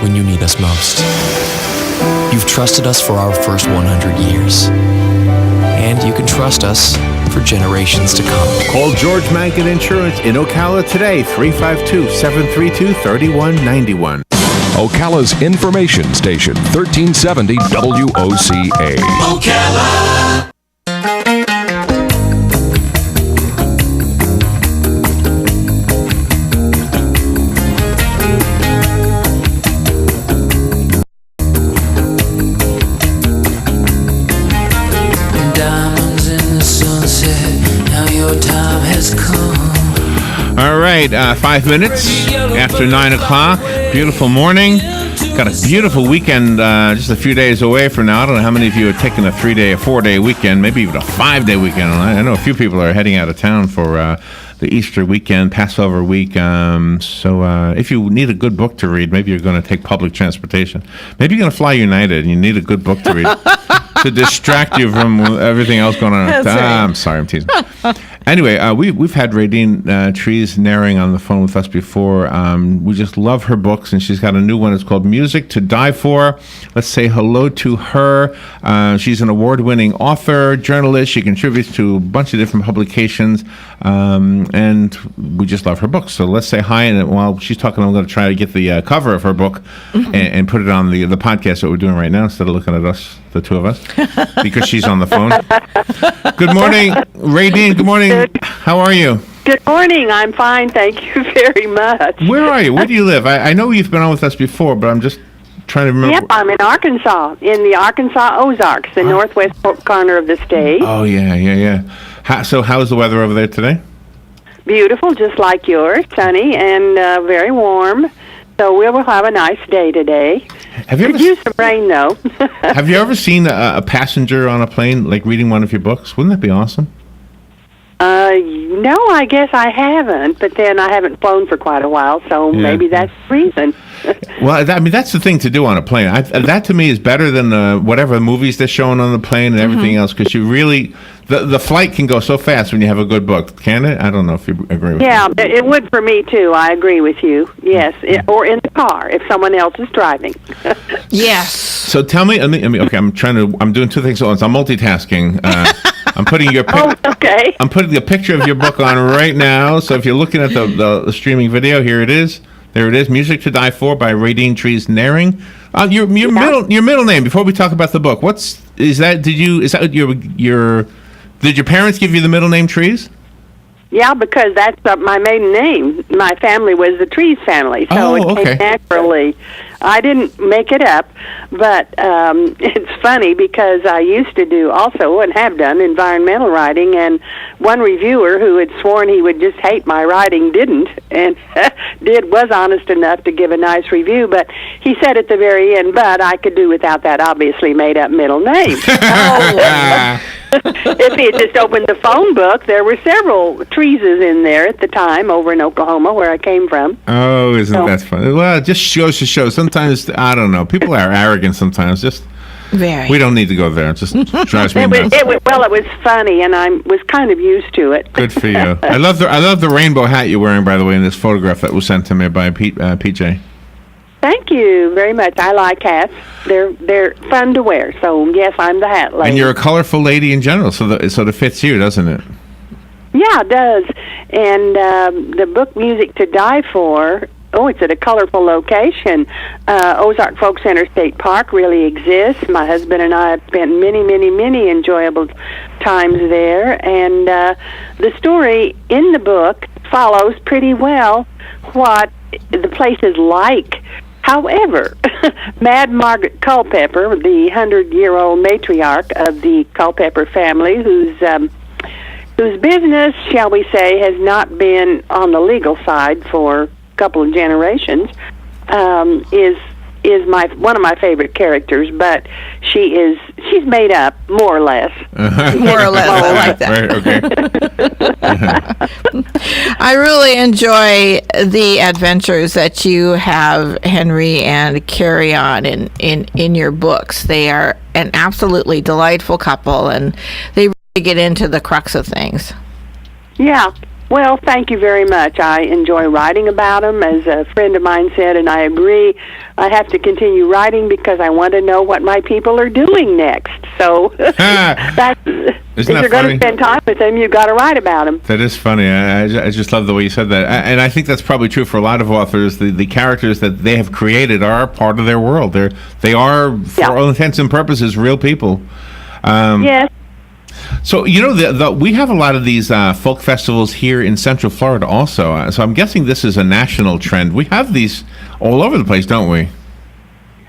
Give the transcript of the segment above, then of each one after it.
when you need us most. You've trusted us for our first 100 years. And you can trust us for generations to come. Call George Mankin Insurance in Ocala today, 352-732-3191. Ocala's information station, 1370 WOCA. Ocala. All right, 5 minutes after 9 o'clock. Beautiful morning. Got a beautiful weekend just a few days away from now. I don't know how many of you are taking a 3-day, a 4-day weekend, maybe even a 5-day weekend. I know a few people are heading out of town for the Easter weekend, Passover week. So if you need a good book to read, maybe you're going to take public transportation. Maybe you're going to fly United and you need a good book to read to distract you from everything else going on. That's right. I'm sorry, I'm teasing. Anyway, we've had Radine Nehring on the phone with us before. We just love her books, and she's got a new one. It's called Music to Die For. Let's say hello to her. She's an award-winning author, journalist. She contributes to a bunch of different publications, and we just love her books. So let's say hi, and while she's talking, I'm going to try to get the cover of her book and put it on the podcast that we're doing right now instead of looking at us, the two of us, because she's on the phone. Good morning, Radine. Good morning. How are you? Good morning. I'm fine. Thank you very much. Where are you? Where do you live? I know you've been on with us before, but I'm just trying to remember. Yep, I'm in Arkansas, in the Arkansas Ozarks, the northwest corner of the state. Oh, yeah. So how's the weather over there today? Beautiful, just like yours, sunny and very warm. So we will have a nice day today. Could use some rain, though. Have you ever seen a passenger on a plane, like reading one of your books? Wouldn't that be awesome? No, I guess I haven't, but then I haven't flown for quite a while, so maybe that's the reason. Well, that's the thing to do on a plane. That to me is better than whatever movies they're showing on the plane and everything else, because you really, the flight can go so fast when you have a good book, can it? I don't know if you agree with Yeah, that. it would for me, too. I agree with you. Yes, or in the car, if someone else is driving. Yes. So tell me, okay, I'm doing two things at once. I'm multitasking. I'm putting your okay. I'm putting a picture of your book on right now. So if you're looking at the streaming video, here it is. There it is. Music to Die For by Radine Nehring. Your middle name. Before we talk about the book, did your parents give you the middle name Trees? Yeah, because that's my maiden name. My family was the Trees family, so it came naturally. I didn't make it up, but it's funny because I used to do also and have done environmental writing, and one reviewer who had sworn he would just hate my writing didn't, and was honest enough to give a nice review, but he said at the very end, but I could do without that obviously made-up middle name. If he had just opened the phone book, there were several Treeses in there at the time over in Oklahoma, where I came from. Oh, isn't that funny? Well, it just goes to show. Sometimes, I don't know, people are arrogant sometimes. Just very. We don't need to go there. It just drives me nuts. It was funny, and I was kind of used to it. Good for you. I love the rainbow hat you're wearing, by the way, in this photograph that was sent to me by PJ. Thank you very much. I like hats. They're fun to wear. So yes, I'm the hat lady. And you're a colorful lady in general, so it fits you, doesn't it? Yeah, it does. And the book Music to Die For. Oh, it's at a colorful location. Ozark Folk Center State Park really exists. My husband and I have spent many, many, many enjoyable times there. And the story in the book follows pretty well what the place is like. However, Mad Margaret Culpepper, the 100-year-old matriarch of the Culpepper family, whose business, shall we say, has not been on the legal side for a couple of generations, is one of my favorite characters, but she's made up more or less. More or less, I like that. Right, okay. I really enjoy the adventures that you have, Henry and Carrie, on in your books. They are an absolutely delightful couple, and they really get into the crux of things. Yeah. Well, thank you very much. I enjoy writing about them, as a friend of mine said, and I agree. I have to continue writing because I want to know what my people are doing next. So if you're going to spend time with them, you've got to write about them. That is funny. I just love the way you said that. And I think that's probably true for a lot of authors. The characters that they have created are part of their world. They are, for all intents and purposes, real people. Yes. So, we have a lot of these folk festivals here in Central Florida also. So I'm guessing this is a national trend. We have these all over the place, don't we?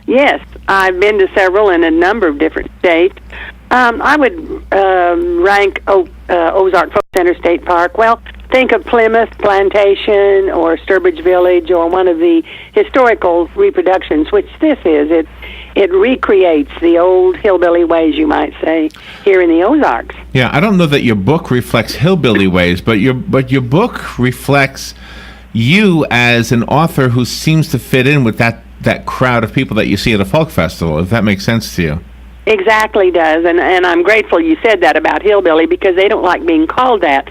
Yes. I've been to several in a number of different states. I would rank Ozark Folk Center State Park. Well, think of Plymouth Plantation or Sturbridge Village or one of the historical reproductions, which this is. It recreates the old hillbilly ways, you might say, here in the Ozarks. Yeah, I don't know that your book reflects hillbilly ways, but your book reflects you as an author who seems to fit in with that crowd of people that you see at a folk festival, if that makes sense to you. Exactly does, and I'm grateful you said that about hillbilly because they don't like being called that.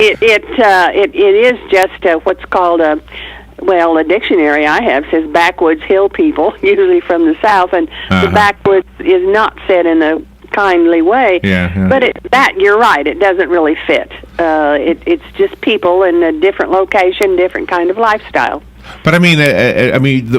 It is just what's called a dictionary I have says backwoods hill people, usually from the South, and the backwoods is not said in a kindly way. Yeah. But you're right, it doesn't really fit. It's just people in a different location, different kind of lifestyle. But I mean,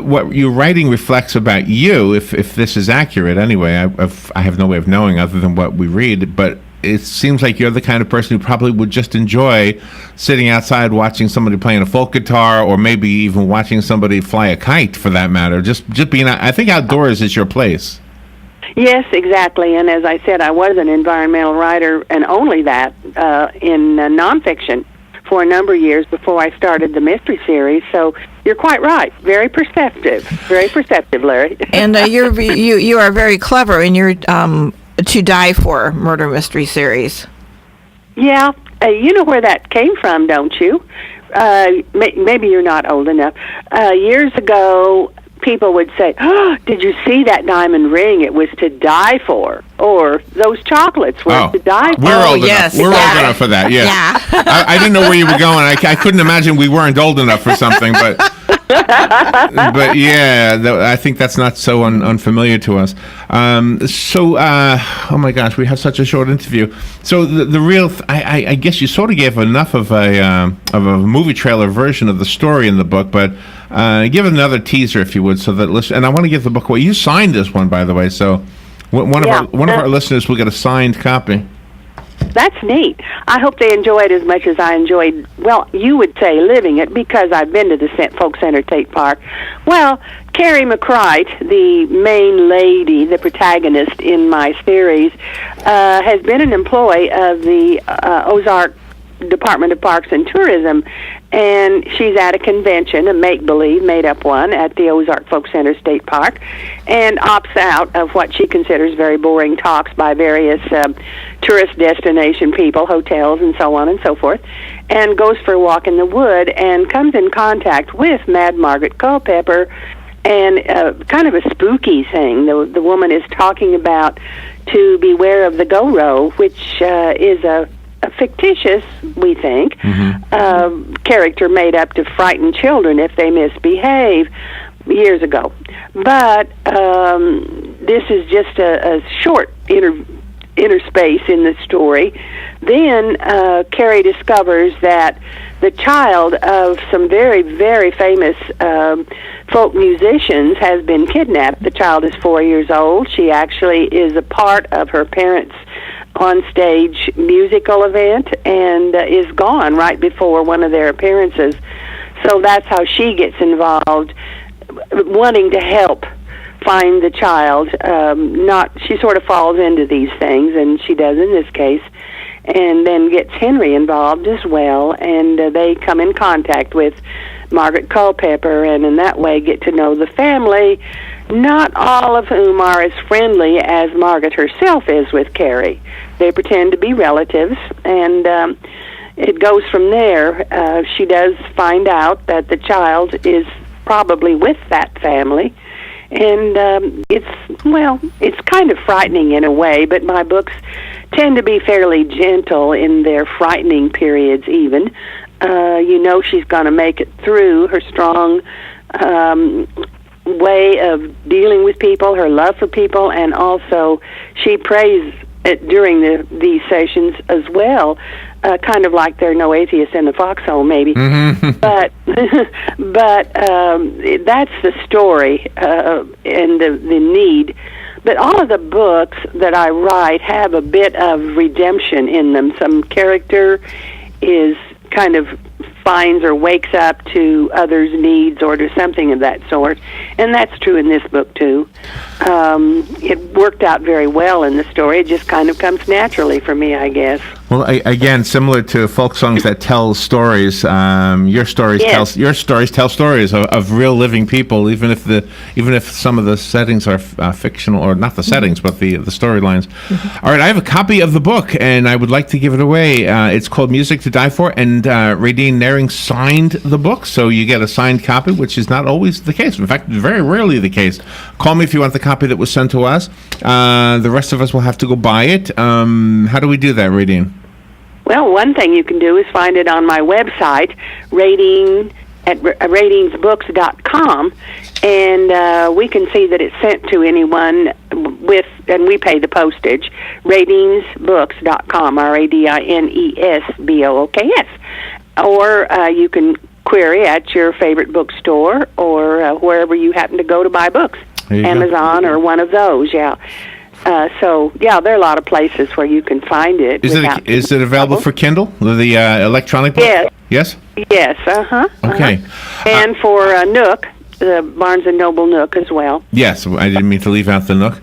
what your writing reflects about you, if this is accurate anyway, I have no way of knowing other than what we read, but it seems like you're the kind of person who probably would just enjoy sitting outside watching somebody playing a folk guitar, or maybe even watching somebody fly a kite, for that matter. Just being, I think outdoors is your place. Yes, exactly. And as I said, I was an environmental writer, and only that, in nonfiction for a number of years before I started the mystery series. So you're quite right. Very perceptive, Larry. And you are very clever in your To Die For murder mystery series. Yeah, you know where that came from, don't you? Maybe you're not old enough. Years ago, people would say, "Oh, did you see that diamond ring? It was to die for." Or those chocolates were to die for. We're old enough. We're old enough for that. Yes. Yeah. I didn't know where you were going. I couldn't imagine we weren't old enough for something, but yeah, I think that's not so unfamiliar to us. Oh my gosh, we have such a short interview. So the real, I guess you sort of gave enough of a movie trailer version of the story in the book, but give another teaser if you would, so that and I want to give the book away. You signed this one, by the way, so one of our listeners will get a signed copy. That's neat. I hope they enjoy it as much as I enjoyed, well, you would say living it, because I've been to the Folk Center State Park. Well, Carrie McCrite, the main lady, the protagonist in my series, has been an employee of the Ozark Department of Parks and Tourism, and she's at a convention, a make-believe, made-up one, at the Ozark Folk Center State Park, and opts out of what she considers very boring talks by various tourist destination people, hotels, and so on and so forth, and goes for a walk in the wood and comes in contact with Mad Margaret Culpepper, and kind of a spooky thing. The woman is talking about to beware of the Goro, which is a fictitious, we think, character made up to frighten children if they misbehave years ago. But this is just a short interspace in the story. Then Carrie discovers that the child of some very, very famous folk musicians has been kidnapped. The child is 4 years old. She actually is a part of her parents' on-stage musical event and is gone right before one of their appearances. So that's how she gets involved, wanting to help find the child. She sort of falls into these things, and she does in this case, and then gets Henry involved as well, and they come in contact with Margaret Culpepper, and in that way get to know the family, not all of whom are as friendly as Margaret herself is with Carrie. They pretend to be relatives, and it goes from there. She does find out that the child is probably with that family, and it's kind of frightening in a way, but my books tend to be fairly gentle in their frightening periods even. She's going to make it through. Her strong way of dealing with people, her love for people, and also she prays during these sessions as well, kind of like there are no atheists in the foxhole, maybe. Mm-hmm. But that's the story and the need. But all of the books that I write have a bit of redemption in them. Some character is kind of finds or wakes up to others' needs or to something of that sort. And that's true in this book, too. It worked out very well in the story. It just kind of comes naturally for me, I guess. Well, again, similar to folk songs that tell stories, your stories tell stories of real living people, even if some of the settings are fictional, or not the settings, but the storylines. Mm-hmm. All right, I have a copy of the book, and I would like to give it away. It's called Music to Die For, and Radine Nehring signed the book, so you get a signed copy, which is not always the case. In fact, very rarely the case. Call me if you want the copy that was sent to us. The rest of us will have to go buy it. How do we do that, Radine? Well, one thing you can do is find it on my website, radinesbooks.com, and we can see that it's sent to anyone and we pay the postage, radinesbooks.com, RADINESBOOKS. Or you can query at your favorite bookstore or wherever you happen to go to buy books, Amazon or one of those, yeah. There are a lot of places where you can find it. Is it available for Kindle, the electronic book? Yes. Yes? Yes, uh-huh. Okay. And for Nook, the Barnes & Noble Nook as well. Yes, I didn't mean to leave out the Nook.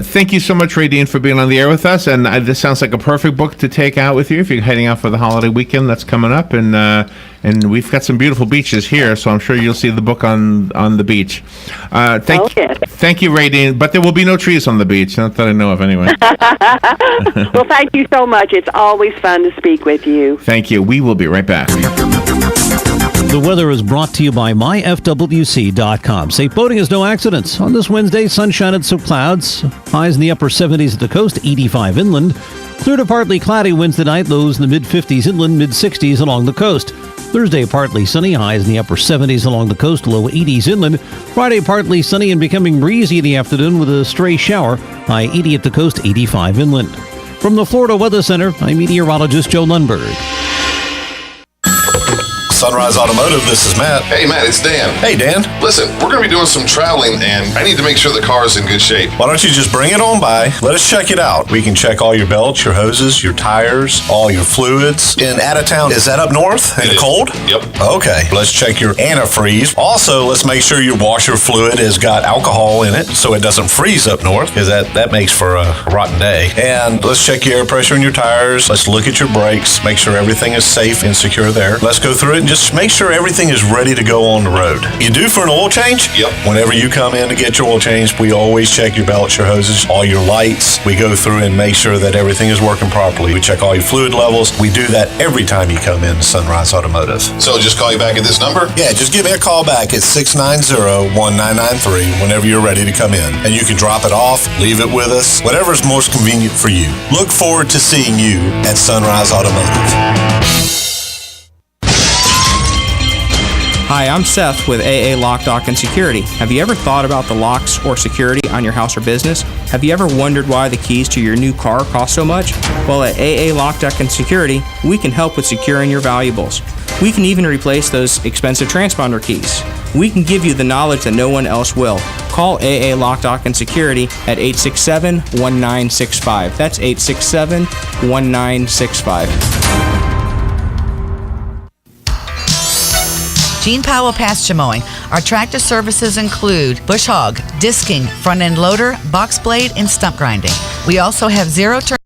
Thank you so much, Radine, for being on the air with us. And this sounds like a perfect book to take out with you if you're heading out for the holiday weekend that's coming up. And we've got some beautiful beaches here, so I'm sure you'll see the book on the beach. Thank you, Radine. But there will be no trees on the beach, not that I know of anyway. Well, thank you so much. It's always fun to speak with you. Thank you. We will be right back. The weather is brought to you by myfwc.com. Safe boating is no accidents. On this Wednesday, sunshine and some clouds. Highs in the upper 70s at the coast, 85 inland. Clear to partly cloudy Wednesday night, lows in the mid-50s inland, mid-60s along the coast. Thursday, partly sunny, highs in the upper 70s along the coast, low 80s inland. Friday, partly sunny and becoming breezy in the afternoon with a stray shower, high 80 at the coast, 85 inland. From the Florida Weather Center, I'm meteorologist Joe Lundberg. Sunrise Automotive, this is Matt. Hey, Matt, it's Dan. Hey, Dan. Listen, we're going to be doing some traveling, and I need to make sure the car is in good shape. Why don't you just bring it on by? Let us check it out. We can check all your belts, your hoses, your tires, all your fluids. In out of town, is that up north in the cold? Yep. Okay. Let's check your antifreeze. Also, let's make sure your washer fluid has got alcohol in it so it doesn't freeze up north, because that makes for a rotten day. And let's check your air pressure in your tires. Let's look at your brakes, make sure everything is safe and secure there. Let's go through it and just make sure everything is ready to go on the road. You due for an oil change? Yep. Whenever you come in to get your oil change, we always check your belts, your hoses, all your lights. We go through and make sure that everything is working properly. We check all your fluid levels. We do that every time you come in to Sunrise Automotive. So just call you back at this number? Yeah, just give me a call back at 690-1993 whenever you're ready to come in. And you can drop it off, leave it with us, whatever's most convenient for you. Look forward to seeing you at Sunrise Automotive. Hi, I'm Seth with AA Lock, Dock, and Security. Have you ever thought about the locks or security on your house or business? Have you ever wondered why the keys to your new car cost so much? Well, at AA Lock, Dock, and Security, we can help with securing your valuables. We can even replace those expensive transponder keys. We can give you the knowledge that no one else will. Call AA Lock, Dock, and Security at 867-1965. That's 867-1965. Gene Powell Pasture Mowing. Our tractor services include bush hog, disking, front end loader, box blade, and stump grinding. We also have zero turn